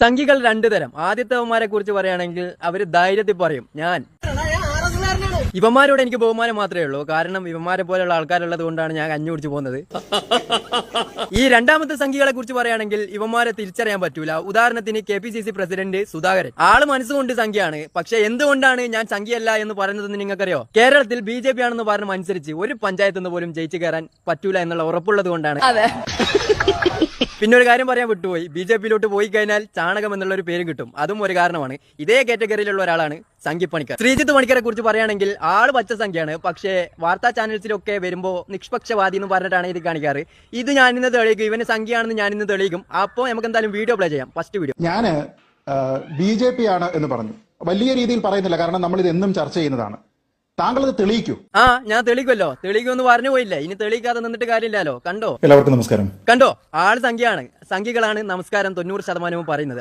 സംഘികൾ രണ്ടു തരം. ആദ്യത്തെവന്മാരെ കുറിച്ച് പറയുകയാണെങ്കിൽ അവര് ധൈര്യത്തിൽ പറയും ഞാൻ ഇവന്മാരോട് എനിക്ക് ബഹുമാനം മാത്രമേ ഉള്ളൂ. കാരണം ഇവന്മാരെ പോലെയുള്ള ആൾക്കാരുള്ളത് കൊണ്ടാണ് ഞാൻ കഞ്ഞി കുടിച്ചു പോകുന്നത്. ഈ രണ്ടാമത്തെ സംഘികളെ കുറിച്ച് പറയുകയാണെങ്കിൽ ഇവന്മാരെ തിരിച്ചറിയാൻ പറ്റൂല. ഉദാഹരണത്തിന് KPCC പ്രസിഡന്റ് സുധാകരൻ. ആള് മനസ്സുകൊണ്ട് സംഖ്യയാണ്. പക്ഷെ എന്തുകൊണ്ടാണ് ഞാൻ സംഖ്യയല്ല എന്ന് പറയുന്നതെന്ന് നിങ്ങൾക്കറിയോ? കേരളത്തിൽ BJP ആണെന്ന് പറഞ്ഞ അനുസരിച്ച് ഒരു പഞ്ചായത്ത് നിന്ന് പോലും ജയിച്ചു കയറാൻ പറ്റൂല എന്നുള്ള ഉറപ്പുള്ളത് കൊണ്ടാണ്. പിന്നെ ഒരു കാര്യം പറയാൻ വിട്ടുപോയി, BJPയിലോട്ട് പോയി കഴിഞ്ഞാൽ ചാണകം എന്നുള്ള ഒരു പേര് കിട്ടും. അതും ഒരു കാരണമാണ്. ഇതേ കാറ്റഗറിയിലുള്ള ഒരാളാണ് സംഘി പണിക്കർ. ശ്രീജിത്ത് പണിക്കരെ കുറിച്ച് പറയുകയാണെങ്കിൽ ആള് പച്ച സംഖ്യയാണ്. പക്ഷേ വാർത്താ ചാനൽസിലൊക്കെ വരുമ്പോൾ നിഷ്പക്ഷവാദി എന്ന് പറഞ്ഞിട്ടാണ് ഇത് കാണിക്കാറ്. ഇത് ഞാൻ ഇന്ന് തെളിയിക്കും, ഇവന് സംഖ്യയാണെന്ന് ഞാൻ ഇന്ന് തെളിയിക്കും. അപ്പോൾ നമുക്ക് എന്തായാലും വീഡിയോ പ്ലേ ചെയ്യാം. First video. ഞാൻ BJP ആണ് എന്ന് പറഞ്ഞു. വലിയ രീതിയിൽ പറയുന്നില്ല, കാരണം നമ്മൾ ഇത് എന്നും ചർച്ച ചെയ്യുന്നതാണ്. താങ്കൾ ഇത് തെളിയിക്കൂ. ഞാൻ തെളിയിക്കുമല്ലോ. തെളിയിക്കുമെന്ന് പറഞ്ഞു പോയില്ലേ, ഇനി തെളിയിക്കാതെ നിന്നിട്ട് കാര്യമില്ലല്ലോ. കണ്ടോ? എല്ലാവർക്കും നമസ്കാരം. കണ്ടോ? ആള് സംഖ്യയാണ്. സംഖ്യകളാണ് നമസ്കാരം 90% പറയുന്നത്.